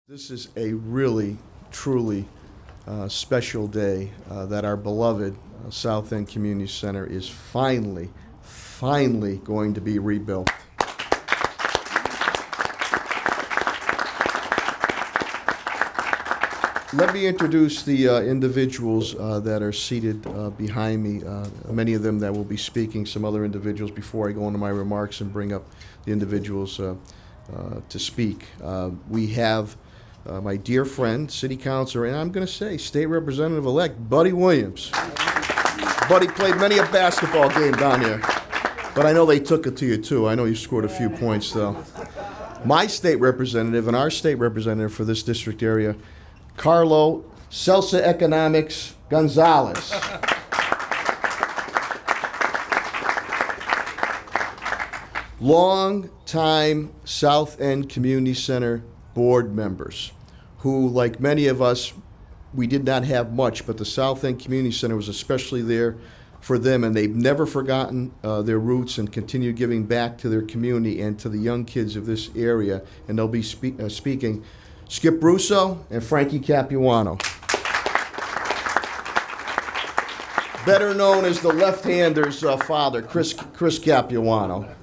This is a really, truly special day that our beloved South End Community Center is finally going to be rebuilt. Let me introduce the individuals that are seated behind me, many of them that will be speaking, some other individuals before I go into my remarks and bring up the individuals to speak. We have my dear friend, City Councilor, and I'm going to say State Representative-elect Buddy Williams. Buddy played many a basketball game down here, but I know they took it to you too. I know you scored a few points though. My state representative and our state representative for this district area, Carlo Salsa Economics Gonzalez. Long-time South End Community Center board members who, like many of us, we did not have much, but the South End Community Center was especially there for them, and they've never forgotten their roots and continue giving back to their community and to the young kids of this area. And they'll be speaking Skip Russo and Frankie Capuano. Better known as the left-hander's father, Chris Capuano.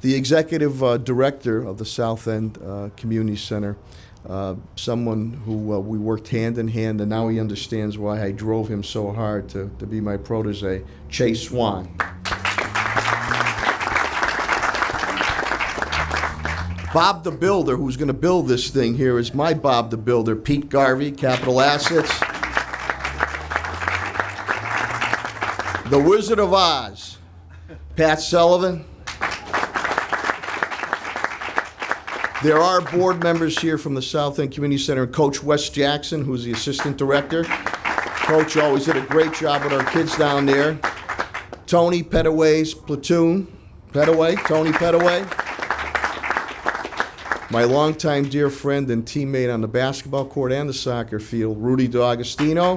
The executive director of the South End Community Center, someone who we worked hand in hand, and now he understands why I drove him so hard to be my protege, Chase Swan. Bob the Builder, who's going to build this thing here, is my Bob the Builder, Pete Garvey, Capital Assets. The Wizard of Oz, Pat Sullivan. There are board members here from the South End Community Center, Coach Wes Jackson, who's the assistant director. Coach always did a great job with our kids down there. Tony Pettaway's platoon. Tony Pettaway. My longtime dear friend and teammate on the basketball court and the soccer field, Rudy D'Agostino.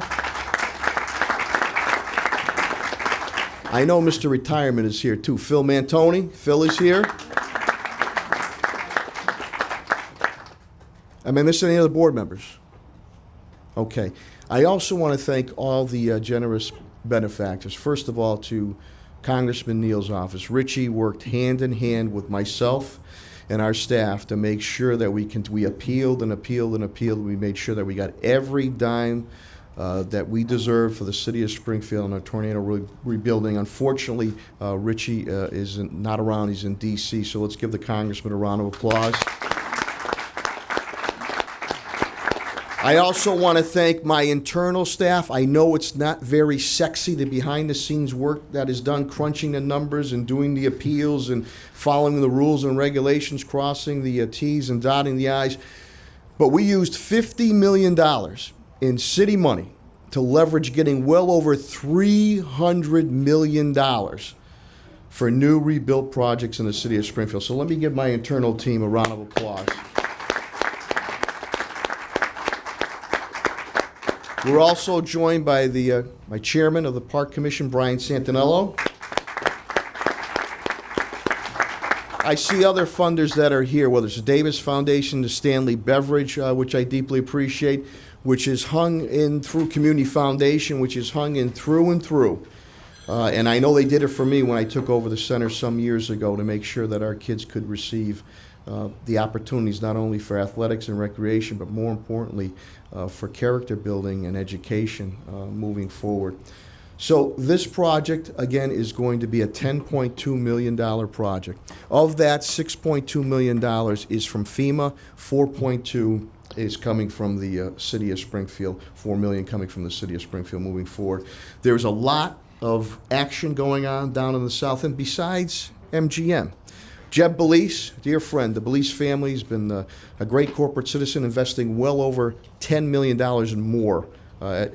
I know Mr. Retirement is here too. Phil Mantoni. Phil is here. Am I missing any other board members? Okay. I also want to thank all the generous benefactors. First of all, to Congressman Neal's office. Richie worked hand in hand with myself and our staff to make sure that we appealed and appealed and appealed. We made sure that we got every dime that we deserve for the city of Springfield and our tornado rebuilding. Unfortunately, Richie is not around. He's in D.C., so let's give the congressman a round of applause. I also want to thank my internal staff. I know it's not very sexy, the behind-the-scenes work that is done, crunching the numbers and doing the appeals and following the rules and regulations, crossing the T's and dotting the I's. But we used $50 million in city money to leverage getting well over $300 million for new rebuilt projects in the city of Springfield. So let me give my internal team a round of applause. We're also joined by my chairman of the Park Commission, Brian Santinello. I see other funders that are here, whether it's the Davis Foundation, the Stanley Beverage, which I deeply appreciate, which is hung in through Community Foundation, which is hung in through and through. And I know they did it for me when I took over the center some years ago to make sure that our kids could receive the opportunities not only for athletics and recreation, but more importantly, for character building and education moving forward. So this project, again, is going to be a $10.2 million project. Of that, $6.2 million is from FEMA, 4.2 is coming from the city of Springfield, $4 million coming from the city of Springfield moving forward. There's a lot of action going on down in the South End besides MGM. Jeb Belize, dear friend, the Belize family has been a great corporate citizen, investing well over $10 million and more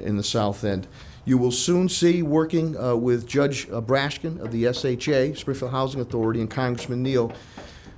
in the South End. You will soon see, working with Judge Brashkin of the SHA, Springfield Housing Authority, and Congressman Neal,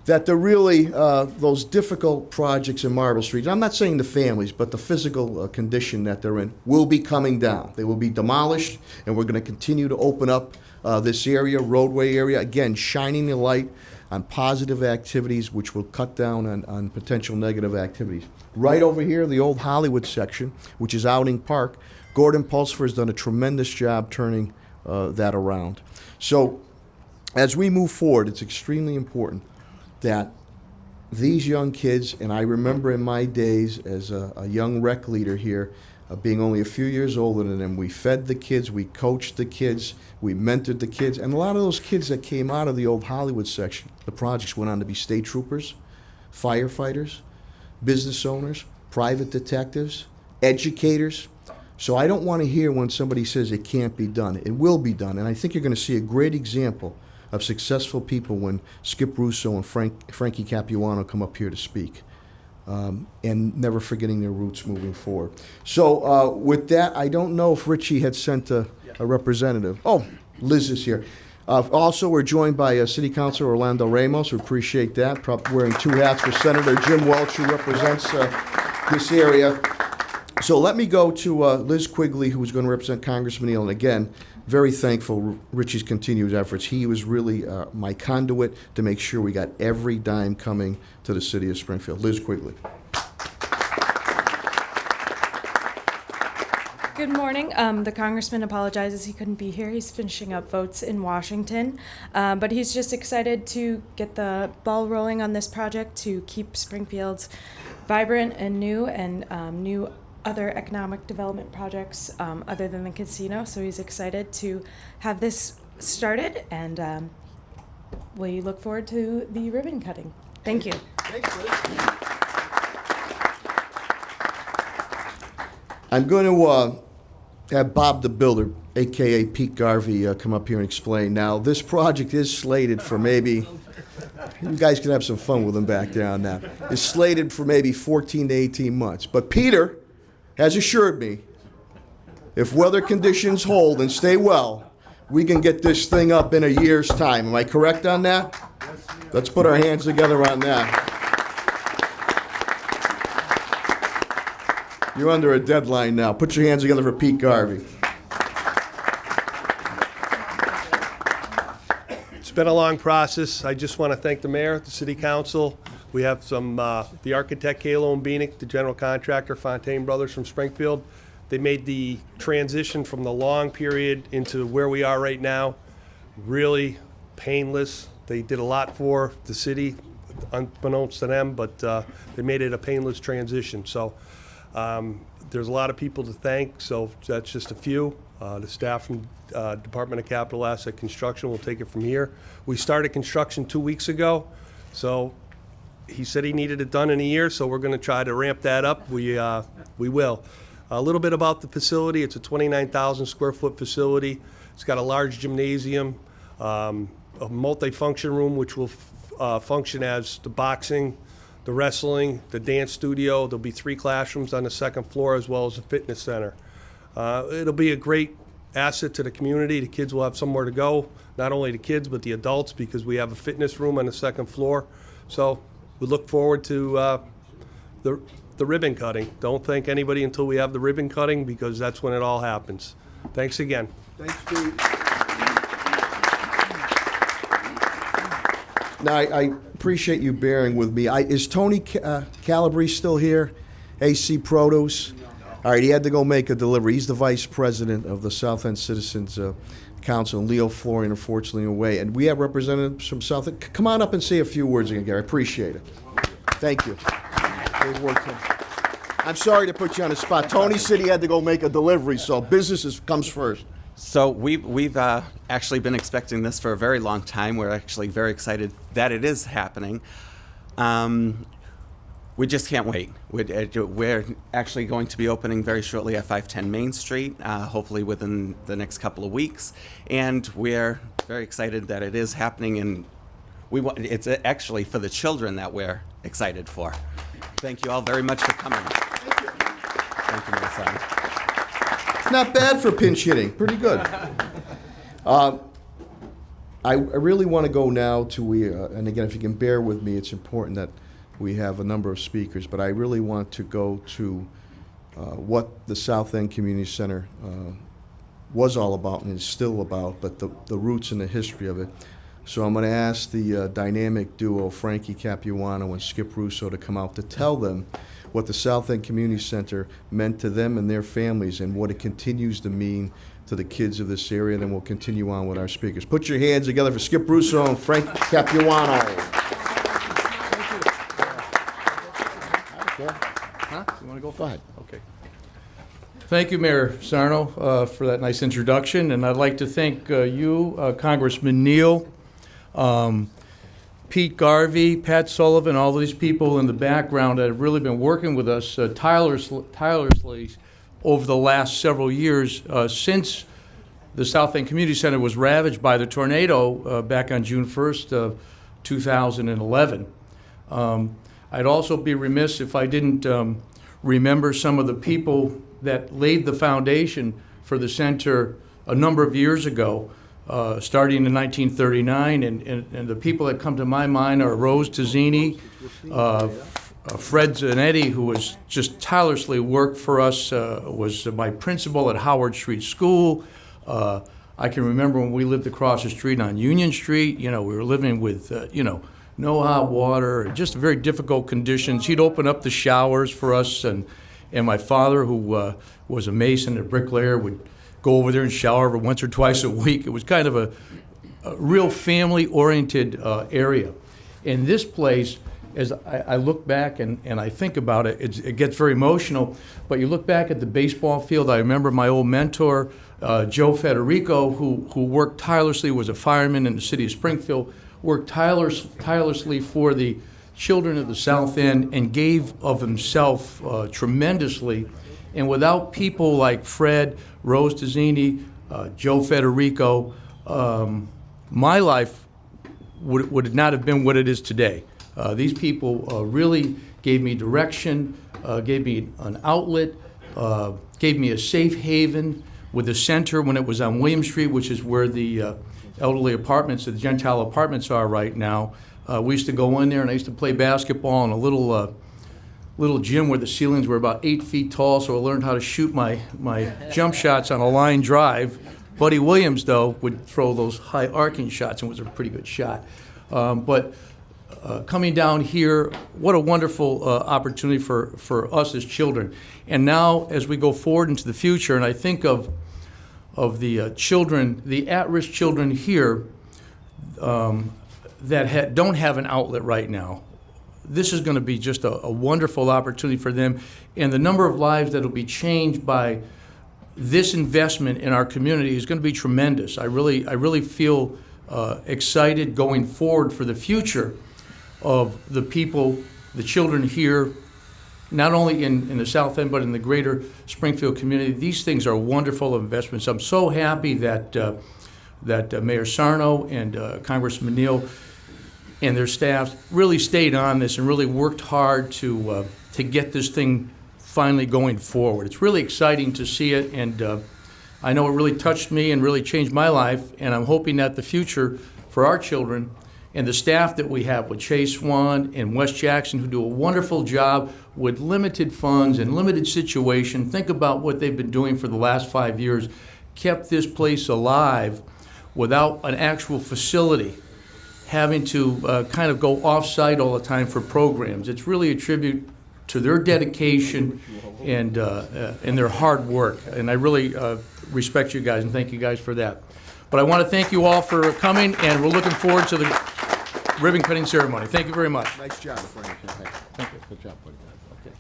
that the really, those difficult projects in Marble Street, I'm not saying the families, but the physical condition that they're in, will be coming down. They will be demolished, and we're going to continue to open up this area, roadway area, again, shining the light on positive activities, which will cut down on potential negative activities. Right over here, the old Hollywood section, which is Outing Park, Gordon Pulsfer has done a tremendous job turning that around. So as we move forward, it's extremely important that these young kids, and I remember in my days as a young rec leader here, being only a few years older than them, we fed the kids, we coached the kids, we mentored the kids, and a lot of those kids that came out of the old Hollywood section, the projects went on to be state troopers, firefighters, business owners, private detectives, educators. So I don't want to hear when somebody says it can't be done. It will be done, and I think you're going to see a great example of successful people when Skip Russo and Frankie Capuano come up here to speak. And never forgetting their roots moving forward. So with that, I don't know if Richie had sent a representative. Oh, Liz is here. Also, we're joined by City Councilor Orlando Ramos. We appreciate that. Probably wearing two hats for Senator Jim Welch, who represents this area. So let me go to Liz Quigley, who's going to represent Congressman Neal. And again, very thankful Richie's continued efforts. He was really my conduit to make sure we got every dime coming to the city of Springfield. Liz Quigley. Good morning. The congressman apologizes he couldn't be here. He's finishing up votes in Washington, but he's just excited to get the ball rolling on this project to keep Springfield vibrant and new other economic development projects other than the casino. So he's excited to have this started, and we look forward to the ribbon cutting. Thank you. Thanks, Liz. I'm going to have Bob the Builder, a.k.a. Pete Garvey, come up here and explain. Now, this project is slated for maybe, you guys can have some fun with him back there on that. It's slated for maybe 14 to 18 months. But Peter has assured me if weather conditions hold and stay well, we can get this thing up in a year's time. Am I correct on that? Let's put our hands together on that. You're under a deadline now. Put your hands together for Pete Garvey. It's been a long process. I just want to thank the mayor, the city council. We have some, the architect, Kalo and Beanick, the general contractor, Fontaine Brothers from Springfield. They made the transition from the long period into where we are right now really painless. They did a lot for the city, unbeknownst to them, but they made it a painless transition. So there's a lot of people to thank, so that's just a few. The staff from Department of Capital Asset Construction will take it from here. We started construction 2 weeks ago, so he said he needed it done in a year, so we're going to try to ramp that up. We will. A little bit about the facility. It's a 29,000 square foot facility. It's got a large gymnasium, a multi-function room which will function as the boxing, the wrestling, the dance studio. There'll be 3 classrooms on the second floor as well as a fitness center. It'll be a great asset to the community. The kids will have somewhere to go, not only the kids but the adults, because we have a fitness room on the second floor. So we look forward to the ribbon cutting. Don't thank anybody until we have the ribbon cutting, because that's when it all happens. Thanks again. Thanks, Pete. Now, I appreciate you bearing with me. Is Tony Calabrese still here? AC Produce? All right, he had to go make a delivery. He's the vice president of the South End Citizens Council, and Leo Florian, unfortunately, away. And we have representatives from South End. Come on up and say a few words again, Gary. I appreciate it. Thank you. Great work, Tim. I'm sorry to put you on the spot. Tony said he had to go make a delivery, so business comes first. So we've actually been expecting this for a very long time. We're actually very excited that it is happening. We just can't wait. We're actually going to be opening very shortly at 510 Main Street, hopefully within the next couple of weeks. And we're very excited that it is happening, and it's actually for the children that we're excited for. Thank you all very much for coming. Thank you, Melissa. Not bad for pinch hitting. Pretty good. I really want to go now to, and again, if you can bear with me, it's important that we have a number of speakers, but I really want to go to what the South End Community Center was all about and is still about, but the roots and the history of it. So I'm going to ask the dynamic duo, Frankie Capuano and Skip Russo, to come out to tell them what the South End Community Center meant to them and their families and what it continues to mean to the kids of this area. Then we'll continue on with our speakers. Put your hands together for Skip Russo and Frank Capuano. You want to go? Go ahead. Okay. Thank you, Mayor Sarno, for that nice introduction, and I'd like to thank you, Congressman Neal, Pete Garvey, Pat Sullivan, all these people in the background that have really been working with us tirelessly over the last several years since the South End Community Center was ravaged by the tornado back on June 1st of 2011. I'd also be remiss if I didn't remember some of the people that laid the foundation for the center a number of years ago, starting in 1939. And the people that come to my mind are Rose Tazzini, Fred Zanetti, who was just tirelessly worked for us, was my principal at Howard Street School. I can remember when we lived across the street on Union Street. You know, we were living with, no hot water, just very difficult conditions. He'd open up the showers for us, and my father, who was a mason and bricklayer, would go over there and shower once or twice a week. It was kind of a real family-oriented area. And this place, as I look back and I think about it, it gets very emotional. But you look back at the baseball field, I remember my old mentor, Joe Federico, who worked tirelessly, was a fireman in the city of Springfield, worked tirelessly for the children of the South End and gave of himself tremendously. And without people like Fred, Rose Tazzini, Joe Federico, my life would not have been what it is today. These people really gave me direction, gave me an outlet, gave me a safe haven with the center when it was on William Street, which is where the elderly apartments, the Gentile apartments are right now. We used to go in there, and I used to play basketball in a little gym where the ceilings were about 8 feet tall, so I learned how to shoot my jump shots on a line drive. Buddy Williams, though, would throw those high arcing shots and was a pretty good shot. But coming down here, what a wonderful opportunity for us as children. And now, as we go forward into the future, and I think of the children, the at-risk children here that don't have an outlet right now, this is going to be just a wonderful opportunity for them. And the number of lives that will be changed by this investment in our community is going to be tremendous. I really feel excited going forward for the future of the people, the children here, not only in the South End, but in the greater Springfield community. These things are wonderful investments. I'm so happy that Mayor Sarno and Congressman Neal and their staffs really stayed on this and really worked hard to get this thing finally going forward. It's really exciting to see it, and I know it really touched me and really changed my life, and I'm hoping that the future for our children and the staff that we have with Chase Swan and Wes Jackson, who do a wonderful job with limited funds and limited situation. Think about what they've been doing for the last 5 years, kept this place alive without an actual facility, having to kind of go off-site all the time for programs. It's really a tribute to their dedication and their hard work. And I really respect you guys and thank you guys for that. But I want to thank you all for coming, and we're looking forward to the ribbon cutting ceremony. Thank you very much. Nice job, Frank. Thank you. Good job, buddy. Okay.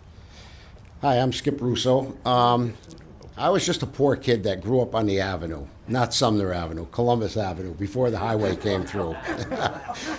Hi, I'm Skip Russo. I was just a poor kid that grew up on the Avenue, not Sumner Avenue, Columbus Avenue, before the highway came through.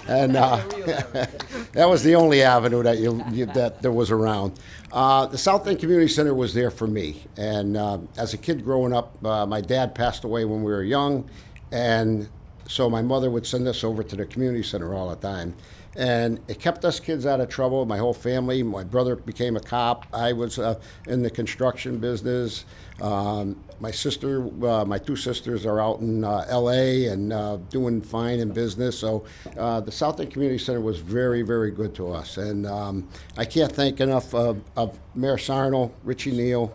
And that was the only avenue that there was around. The South End Community Center was there for me. And as a kid growing up, my dad passed away when we were young, and so my mother would send us over to the community center all the time. And it kept us kids out of trouble, my whole family. My brother became a cop. I was in the construction business. My sister, my two sisters are out in LA and doing fine in business. So the South End Community Center was very, very good to us. And I can't thank enough of Mayor Sarno, Richie Neal,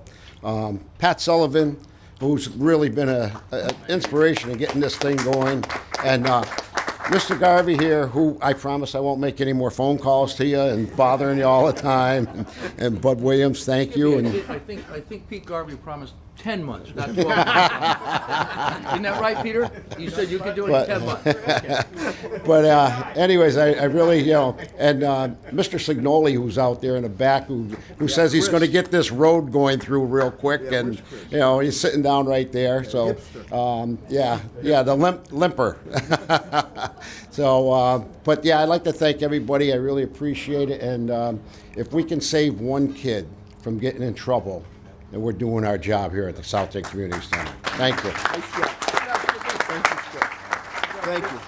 Pat Sullivan, who's really been an inspiration in getting this thing going, and Mr. Garvey here, who I promise I won't make any more phone calls to you and bothering you all the time. And Bud Williams, thank you. And I think Pete Garvey promised 10 months, not 12 months. Isn't that right, Peter? You said you could do it in 10 months. Okay. But anyways, I really, and Mr. Signoli, who's out there in the back, who says he's going to get this road going through real quick, and he's sitting down right there. So, the limper. So, but yeah, I'd like to thank everybody. I really appreciate it, and if we can save one kid from getting in trouble, then we're doing our job here at the South End Community Center. Thank you. Thank you.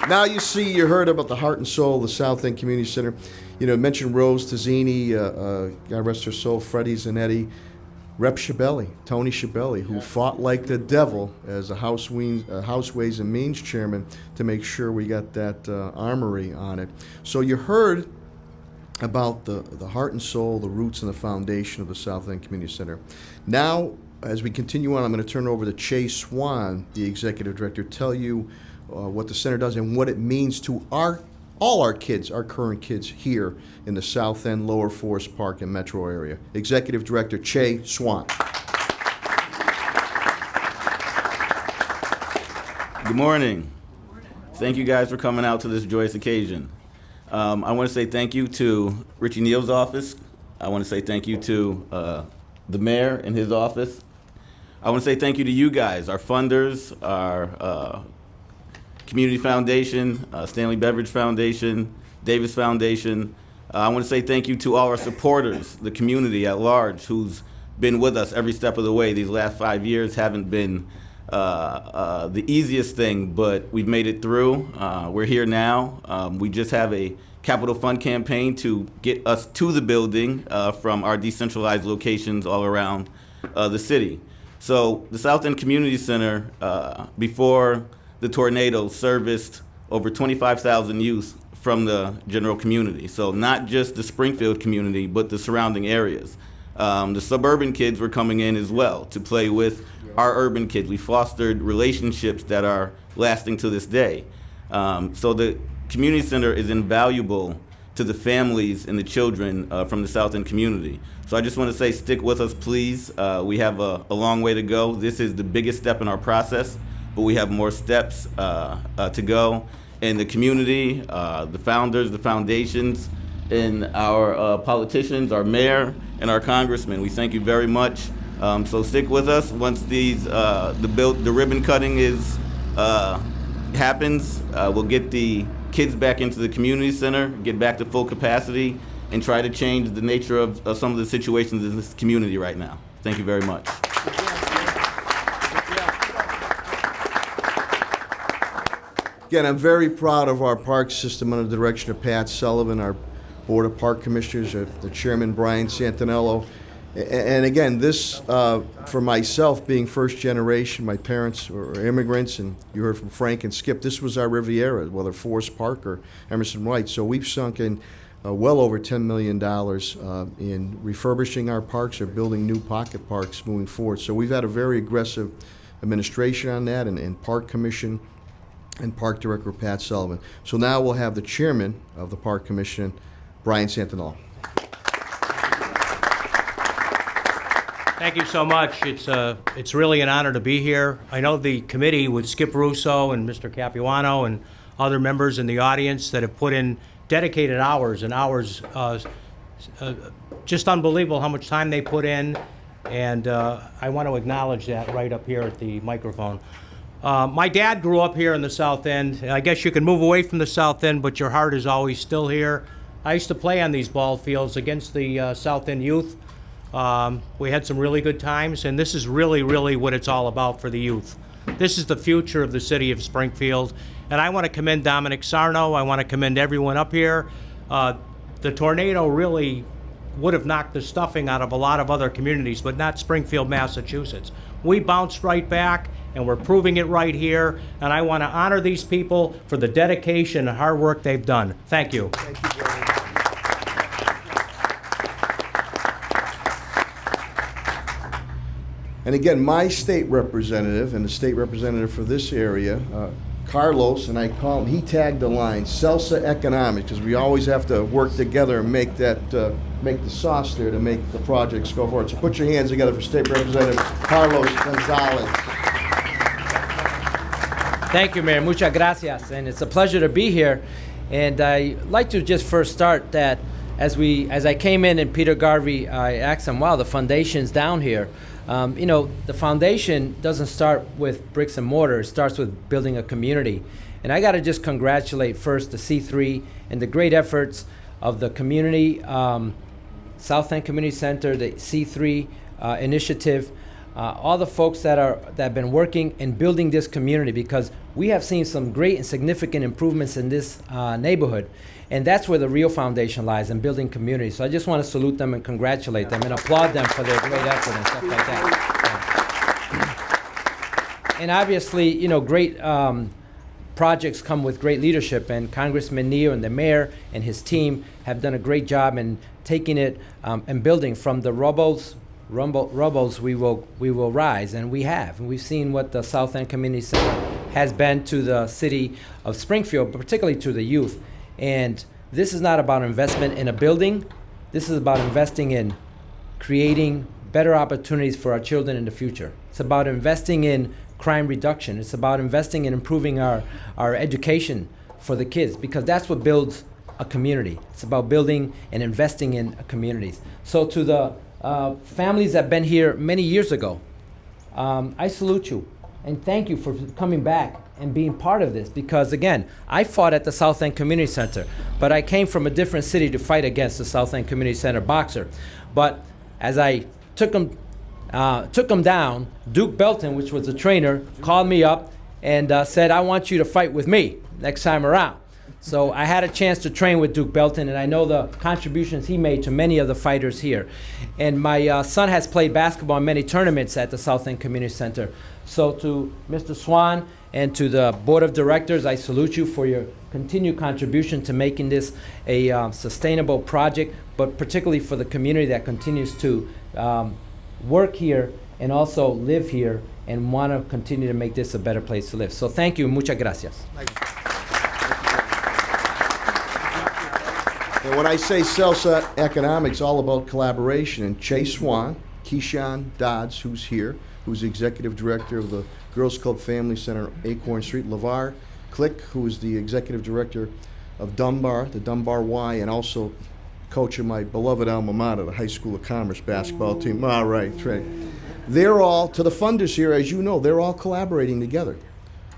Now you heard about the heart and soul of the South End Community Center. Mentioned Rose Tazzini, God rest her soul, Freddie Zanetti, Rep Schiavelli, Tony Schiavelli, who fought like the devil as a House Ways and Means chairman to make sure we got that armory on it. So you heard about the heart and soul, the roots and the foundation of the South End Community Center. Now, as we continue on, I'm going to turn it over to Che Swan, the executive director, tell you what the center does and what it means to all our kids, our current kids here in the South End, Lower Forest Park, and metro area. Executive Director Che Swan. Good morning. Thank you guys for coming out to this joyous occasion. I want to say thank you to Richie Neal's office. I want to say thank you to the mayor and his office. I want to say thank you to you guys, our funders, our Community Foundation, Stanley Beveridge Foundation, Davis Foundation. I want to say thank you to all our supporters, the community at large, who's been with us every step of the way. These last 5 years haven't been the easiest thing, but we've made it through. We're here now. We just have a capital fund campaign to get us to the building from our decentralized locations all around the city. So the South End Community Center, before the tornado, serviced over 25,000 youth from the general community. So not just the Springfield community, but the surrounding areas. The suburban kids were coming in as well to play with our urban kids. We fostered relationships that are lasting to this day. So the community center is invaluable to the families and the children from the South End community. So I just want to say, stick with us, please. We have a long way to go. This is the biggest step in our process, but we have more steps to go. And the community, the founders, the foundations, and our politicians, our mayor, and our congressman, we thank you very much. So stick with us. Once the ribbon cutting happens, we'll get the kids back into the community center, get back to full capacity, and try to change the nature of some of the situations in this community right now. Thank you very much. Again, I'm very proud of our park system under the direction of Pat Sullivan, our Board of Park Commissioners, the Chairman Brian Santinello. And again, this, for myself, being first generation, my parents were immigrants, and you heard from Frank and Skip, this was our Riviera, whether Forest Park or Emerson Wright. So we've sunk in well over $10 million in refurbishing our parks or building new pocket parks moving forward. So we've had a very aggressive administration on that, and Park Commission and Park Director Pat Sullivan. So now we'll have the Chairman of the Park Commission, Brian Santinello. Thank you so much. It's really an honor to be here. I know the committee with Skip Russo and Mr. Capuano and other members in the audience that have put in dedicated hours and hours. Just unbelievable how much time they put in, and I want to acknowledge that right up here at the microphone. My dad grew up here in the South End. I guess you can move away from the South End, but your heart is always still here. I used to play on these ball fields against the South End youth. We had some really good times, and this is really, really what it's all about for the youth. This is the future of the city of Springfield, and I want to commend Dominic Sarno. I want to commend everyone up here. The tornado really would have knocked the stuffing out of a lot of other communities, but not Springfield, Massachusetts. We bounced right back, and we're proving it right here, and I want to honor these people for the dedication and hard work they've done. Thank you. Thank you, Brian. And again, my state representative and the state representative for this area, Carlos, and I call him, he tagged the line, Salsa Economics, because we always have to work together and make that, make the sauce there to make the projects go forward. So put your hands together for State Representative Carlos Gonzalez. Thank you, Mayor. Muchas gracias. And it's a pleasure to be here. And I'd like to just first start that as I came in and Peter Garvey, I asked him, wow, the foundation's down here. The foundation doesn't start with bricks and mortar. It starts with building a community. And I got to just congratulate first the C3 and the great efforts of the community, South End Community Center, the C3 initiative, all the folks that have been working and building this community, because we have seen some great and significant improvements in this neighborhood. And that's where the real foundation lies, in building community. So I just want to salute them and congratulate them and applaud them for their great effort and stuff like that. And obviously, great projects come with great leadership, and Congressman Neal and the mayor and his team have done a great job in taking it and building from the rubbles we will rise, and we have. And we've seen what the South End Community Center has been to the city of Springfield, but particularly to the youth. And this is not about investment in a building. This is about investing in creating better opportunities for our children in the future. It's about investing in crime reduction. It's about investing in improving our education for the kids, because that's what builds a community. It's about building and investing in communities. So to the families that have been here many years ago, I salute you and thank you for coming back and being part of this, because again, I fought at the South End Community Center, but I came from a different city to fight against the South End Community Center boxer. But as I took him down, Duke Belton, which was the trainer, called me up and said, I want you to fight with me next time around. So I had a chance to train with Duke Belton, and I know the contributions he made to many of the fighters here. And my son has played basketball in many tournaments at the South End Community Center. So to Mr. Swan and to the Board of Directors, I salute you for your continued contribution to making this a sustainable project, but particularly for the community that continues to work here and also live here and want to continue to make this a better place to live. So thank you. Muchas gracias. And when I say Salsa Economics, all about collaboration. And Chase Swan, Keyshawn Dodds, who's here, who's the executive director of the Girls Club Family Center, Acorn Street, LeVar Click, who is the executive director of Dunbar, the Dunbar Y, and also coach of my beloved alma mater, the High School of Commerce basketball team. All right, Trey. They're all, to the funders here, as you know, they're all collaborating together.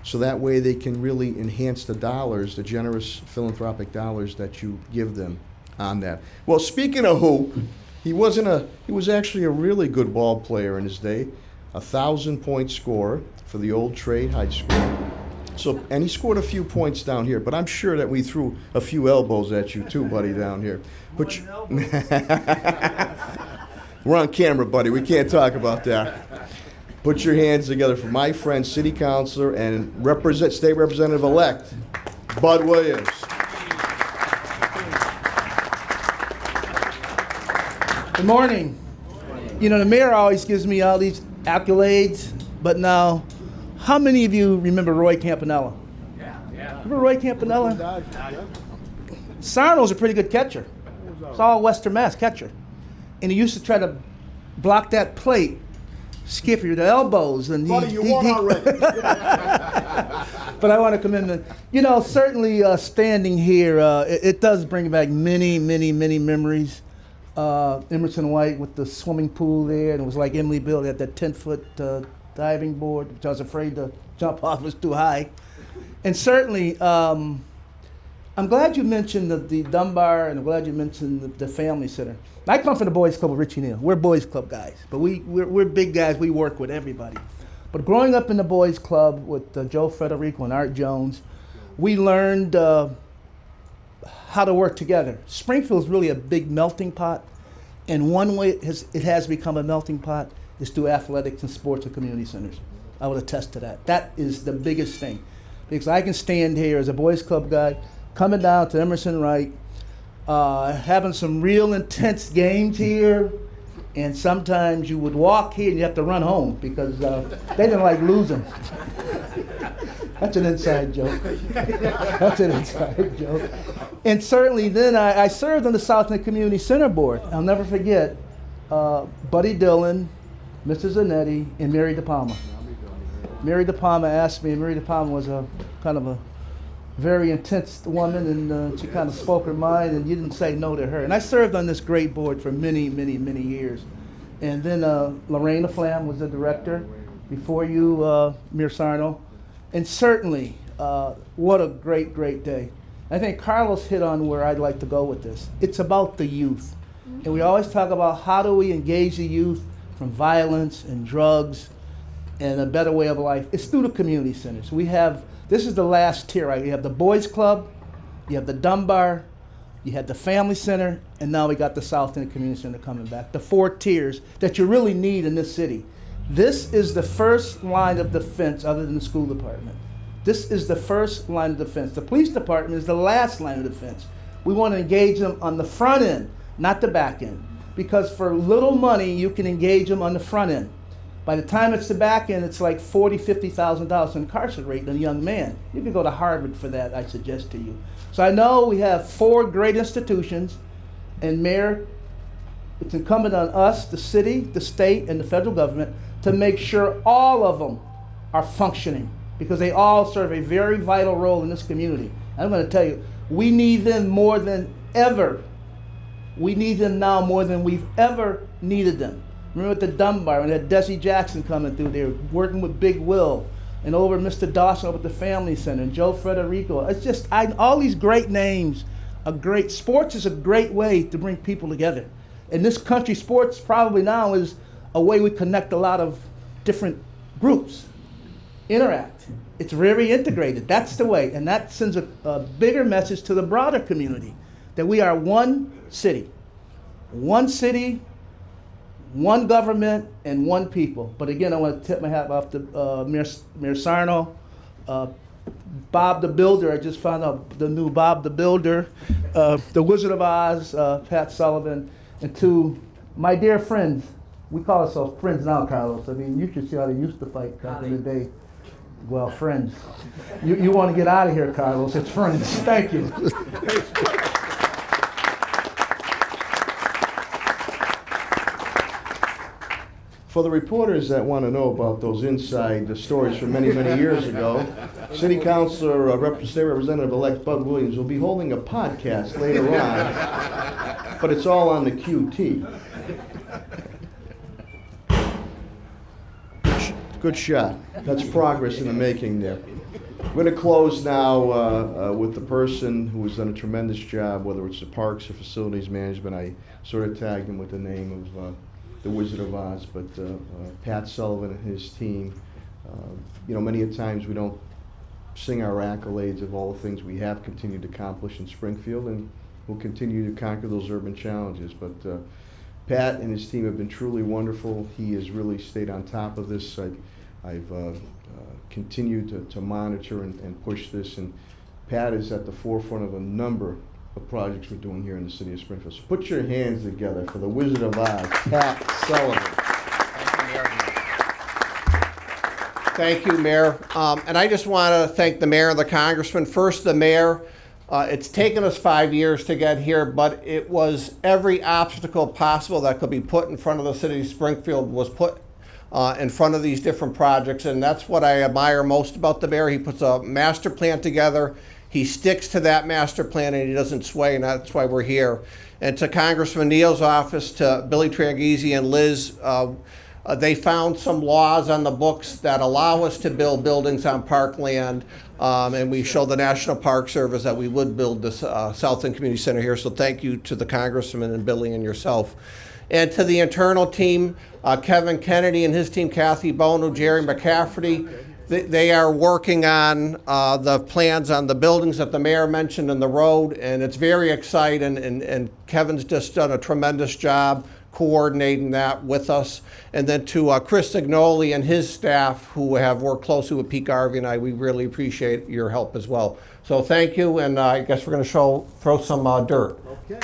So that way they can really enhance the dollars, the generous philanthropic dollars that you give them on that. Well, speaking of hoop, he was actually a really good ball player in his day, 1,000-point scorer for the old Trade High School. So, and he scored a few points down here, but I'm sure that we threw a few elbows at you too, buddy, down here. But we're on camera, buddy. We can't talk about that. Put your hands together for my friend, City Councilor and State Representative-elect, Bud Williams. Good morning. You know, the mayor always gives me all these accolades, but now, how many of you remember Roy Campanella? Yeah. Remember Roy Campanella? Sarno's a pretty good catcher. It's all Western Mass catcher. And he used to try to block that plate, skip you the elbows. And Buddy, you won already. But I want to commend him. You know, certainly standing here, it does bring back many, many, many memories. Emerson White with the swimming pool there, and it was like Emily Bill had that 10-foot diving board, which I was afraid to jump off, it was too high. And certainly, I'm glad you mentioned the Dunbar, and I'm glad you mentioned the Family Center. I come from the Boys Club of Richie Neal. We're Boys Club guys, but we're big guys. We work with everybody. But growing up in the Boys Club with Joe Federico and Art Jones, we learned how to work together. Springfield's really a big melting pot, and one way it has become a melting pot is through athletics and sports and community centers. I would attest to that. That is the biggest thing. Because I can stand here as a Boys Club guy, coming down to Emerson Wright, having some real intense games here, And sometimes you would walk here and you have to run home because they didn't like losing. That's an inside joke. That's an inside joke. And certainly then I served on the South End Community Center Board. I'll never forget Buddy Dillon, Mrs. Zanetti, and Mary DePalma. Mary DePalma asked me, Mary DePalma was a kind of a very intense woman, and she kind of spoke her mind, and you didn't say no to her. And I served on this great board for many, many, many years. And then Lorena Flam was the director before you, Mayor Sarno. And certainly, what a great, great day. I think Carlos hit on where I'd like to go with this. It's about the youth. And we always talk about how do we engage the youth from violence and drugs and a better way of life. It's through the community centers. We have, this is the last tier, right? You have the Boys Club, you have the Dunbar, you had the Family Center, and now we got the South End Community Center coming back. The 4 tiers that you really need in this city. This is the first line of defense other than the school department. This is the first line of defense. The police department is the last line of defense. We want to engage them on the front end, not the back end. Because for little money, you can engage them on the front end. By the time it's the back end, it's like $40,000, $50,000 to incarcerate a young man. You can go to Harvard for that, I suggest to you. So I know we have 4 great institutions, and Mayor, it's incumbent on us, the city, the state, and the federal government, to make sure all of them are functioning, because they all serve a very vital role in this community. And I'm going to tell you, we need them more than ever. We need them now more than we've ever needed them. Remember at the Dunbar, when they had Desi Jackson coming through there, working with Big Will, and over Mr. Dawson over at the Family Center, and Joe Federico. It's just, all these great names are great. Sports is a great way to bring people together. In this country, sports probably now is a way we connect a lot of different groups, interact. It's very integrated. That's the way, and that sends a bigger message to the broader community, that we are one city, one government, and one people. But again, I want to tip my hat off to Mayor Sarno, Bob the Builder. I just found out the new Bob the Builder, the Wizard of Oz, Pat Sullivan, and to my dear friends. We call ourselves friends now, Carlos. I mean, you should see how they used to fight back in the day. Well, friends. You want to get out of here, Carlos. It's friends. Thank you. For the reporters that want to know about those inside stories from many, many years ago, City Councilor, State Representative-elect Bud Williams will be holding a podcast later on, but it's all on the QT. Good shot. That's progress in the making there. We're going to close now with the person who has done a tremendous job, whether it's the parks or facilities management. I sort of tagged him with the name of the Wizard of Oz, but Pat Sullivan and his team. Many a times we don't sing our accolades of all the things we have continued to accomplish in Springfield, and we'll continue to conquer those urban challenges. But Pat and his team have been truly wonderful. He has really stayed on top of this. I've continued to monitor and push this, and Pat is at the forefront of a number of projects we're doing here in the city of Springfield. So put your hands together for the Wizard of Oz, Pat Sullivan. Thank you, Mayor. And I just want to thank the mayor and the congressman. First, the mayor. It's taken us 5 years to get here, but it was every obstacle possible that could be put in front of the city of Springfield was put in front of these different projects, and that's what I admire most about the mayor. He puts a master plan together. He sticks to that master plan, and he doesn't sway, and that's why we're here. And to Congressman Neal's office, to Billy Tranghese and Liz, they found some laws on the books that allow us to build buildings on parkland, and we show the National Park Service that we would build this South End Community Center here. So thank you to the congressman and Billy and yourself. And to the internal team, Kevin Kennedy and his team, Kathy Bono, Jerry McCafferty, they are working on the plans on the buildings that the mayor mentioned and the road, and it's very exciting, and Kevin's just done a tremendous job coordinating that with us. And then to Chris Signoli and his staff who have worked closely with Pete Garvey and I, we really appreciate your help as well. So thank you, and I guess we're going to throw some dirt. Okay.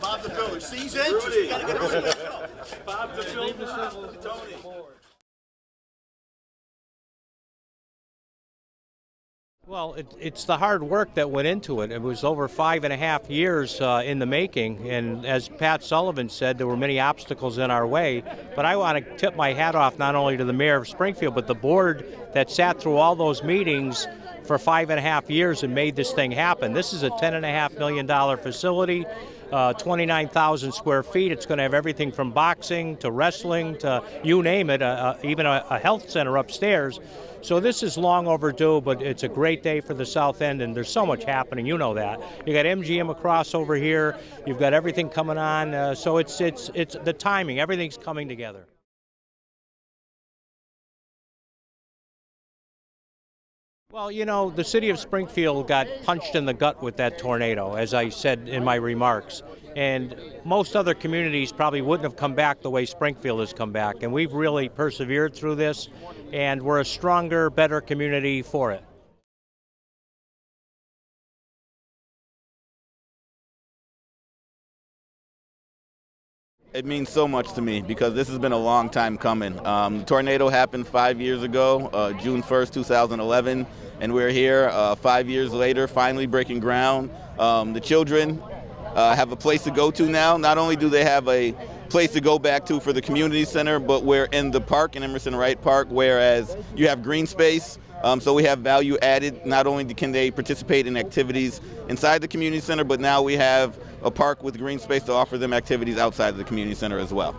Bob the Builder. See, he's anxious. We gotta get Rudy. Bob the Builder. Tony. Well, it's the hard work that went into it. It was over 5.5 years in the making, and as Pat Sullivan said, there were many obstacles in our way. But I want to tip my hat off not only to the mayor of Springfield, but the board that sat through all those meetings for 5.5 years and made this thing happen. This is a $10.5 million facility, 29,000 square feet. It's going to have everything from boxing to wrestling to you name it, even a health center upstairs. So this is long overdue, but it's a great day for the South End, and there's so much happening. You know that. You got MGM across over here. You've got everything coming on. So it's the timing. Everything's coming together. Well, you know, the city of Springfield got punched in the gut with that tornado, as I said in my remarks. And most other communities probably wouldn't have come back the way Springfield has come back. And we've really persevered through this, and we're a stronger, better community for it. It means so much to me because this has been a long time coming. The tornado happened 5 years ago, June 1st, 2011, and we're here 5 years later, finally breaking ground. The children have a place to go to now. Not only do they have a place to go back to for the community center, but we're in the park, in Emerson Wright Park, whereas you have green space. So we have value added. Not only can they participate in activities inside the community center, but now we have a park with green space to offer them activities outside of the community center as well.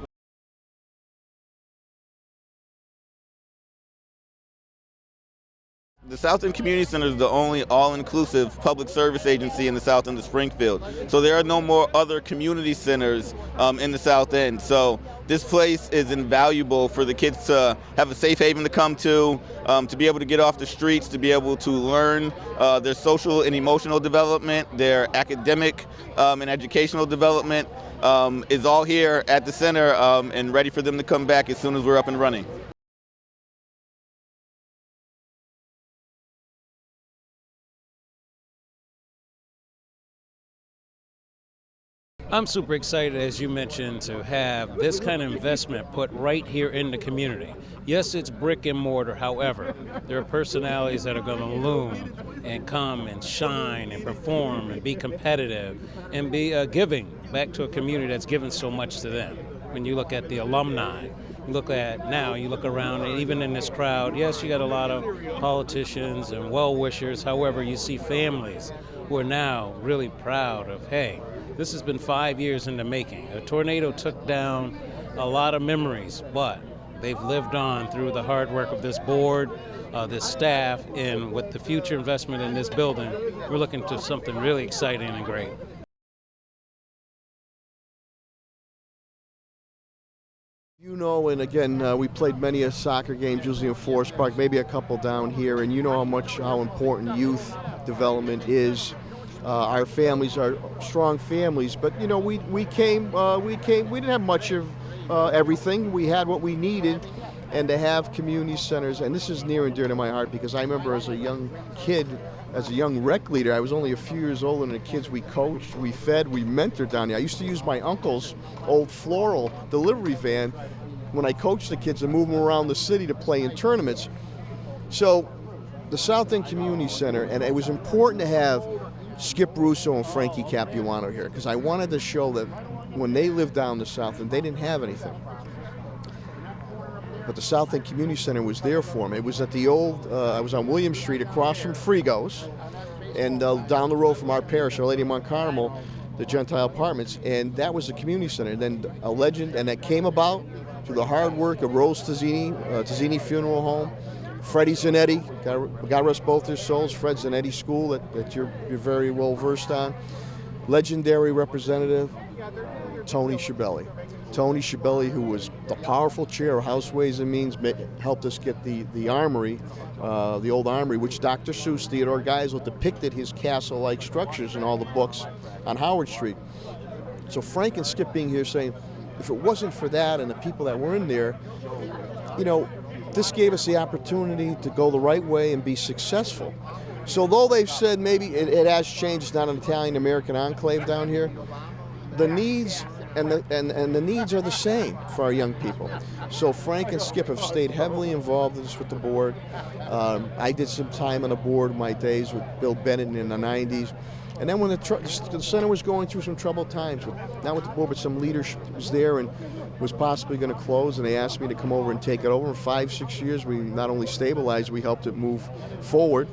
The South End Community Center is the only all-inclusive public service agency in the South End of Springfield. So there are no more other community centers in the South End. So this place is invaluable for the kids to have a safe haven to come to be able to get off the streets, to be able to learn their social and emotional development, their academic and educational development is all here at the center and ready for them to come back as soon as we're up and running. I'm super excited, as you mentioned, to have this kind of investment put right here in the community. Yes, it's brick and mortar. However, there are personalities that are going to loom and come and shine and perform and be competitive and be giving back to a community that's given so much to them. When you look at the alumni, you look around, and even in this crowd, yes, you got a lot of politicians and well-wishers. However, you see families who are now really proud of, hey, this has been 5 years in the making. A tornado took down a lot of memories, but they've lived on through the hard work of this board, this staff, and with the future investment in this building, we're looking to something really exciting and great. You know, and again, we played many a soccer games, usually in Forest Park, maybe a couple down here, and you know how important youth development is. Our families are strong families, but you know, we didn't have much of everything. We had what we needed, and to have community centers, and this is near and dear to my heart because I remember as a young kid, as a young rec leader, I was only a few years older than the kids we coached, we fed, we mentored down here. I used to use my uncle's old floral delivery van when I coached the kids and move them around the city to play in tournaments. So the South End Community Center, and it was important to have Skip Russo and Frankie Capuano here because I wanted to show that when they lived down the South End, they didn't have anything. But the South End Community Center was there for them. It was at the old, I was on William Street across from Frigo's and down the road from our parish, Our Lady of Mount Carmel, the Gentile Apartments, and that was the community center. And then a legend, and that came about through the hard work of Rose Tazzini, Tazzini Funeral Home, Freddie Zanetti, God rest both their souls, Fred Zanetti School that you're very well versed on. Legendary representative, Tony Schiavelli. Tony Schiavelli, who was the powerful chair of House Ways and Means, helped us get the armory, the old armory, which Dr. Seuss, Theodore Geisel depicted his castle-like structures in all the books on Howard Street. So Frank and Skip being here saying, if it wasn't for that and the people that were in there, you know, this gave us the opportunity to go the right way and be successful. So though they've said maybe it has changed, it's not an Italian-American enclave down here, the needs and the needs are the same for our young people. So Frank and Skip have stayed heavily involved in this with the board. I did some time on the board in my days with Bill Bennett in the 90s. And then when the center was going through some troubled times, not with the board, but some leadership was there and was possibly going to close, and they asked me to come over and take it over. In 5-6 years, we not only stabilized, we helped it move forward.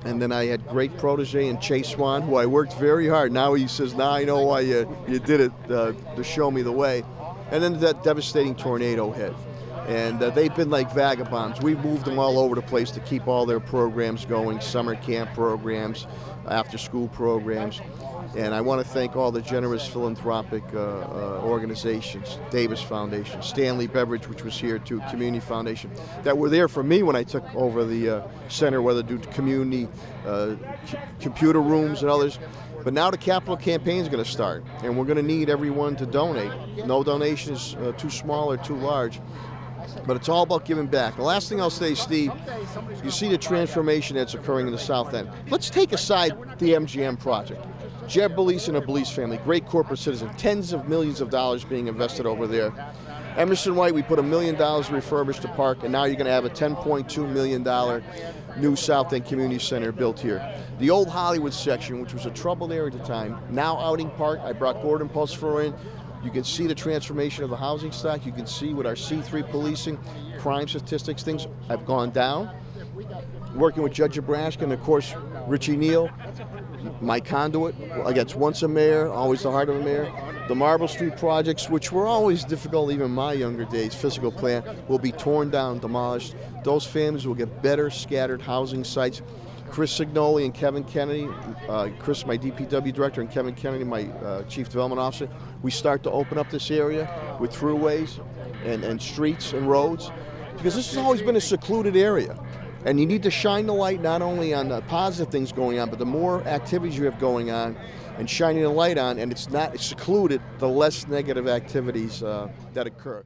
And then I had great protege in Chase Swan, who I worked very hard. Now he says, now I know why you did it, to show me the way. And then that devastating tornado hit. And they've been like vagabonds. We've moved them all over the place to keep all their programs going, summer camp programs, after-school programs. And I want to thank all the generous philanthropic organizations, Davis Foundation, Stanley Beveridge, which was here too, Community Foundation, that were there for me when I took over the center, whether due to community, computer rooms and others. But now the capital campaign is going to start, and we're going to need everyone to donate. No donation is too small or too large. But it's all about giving back. The last thing I'll say, Steve, you see the transformation that's occurring in the South End. Let's take aside the MGM project. Jeb Belize and a Belize family, great corporate citizen, tens of millions of dollars being invested over there. Emerson White, we put $1 million to refurbish the park, and now you're going to have a $10.2 million new South End Community Center built here. The old Hollywood section, which was a troubled area at the time, now Outing Park. I brought Gordon Pulsford in. You can see the transformation of the housing stock. You can see with our C3 policing, crime statistics, things have gone down. Working with Judge Abrashka and, of course, Richie Neal, my conduit against once a mayor, always the heart of a mayor. The Marble Street projects, which were always difficult even in my younger days, physical plan, will be torn down, demolished. Those families will get better scattered housing sites. Chris Signoli and Kevin Kennedy, Chris, my DPW director, and Kevin Kennedy, my chief development officer, we start to open up this area with throughways and streets and roads, because this has always been a secluded area. And you need to shine the light not only on the positive things going on, but the more activities you have going on and shining the light on, and it's secluded, the less negative activities that occur.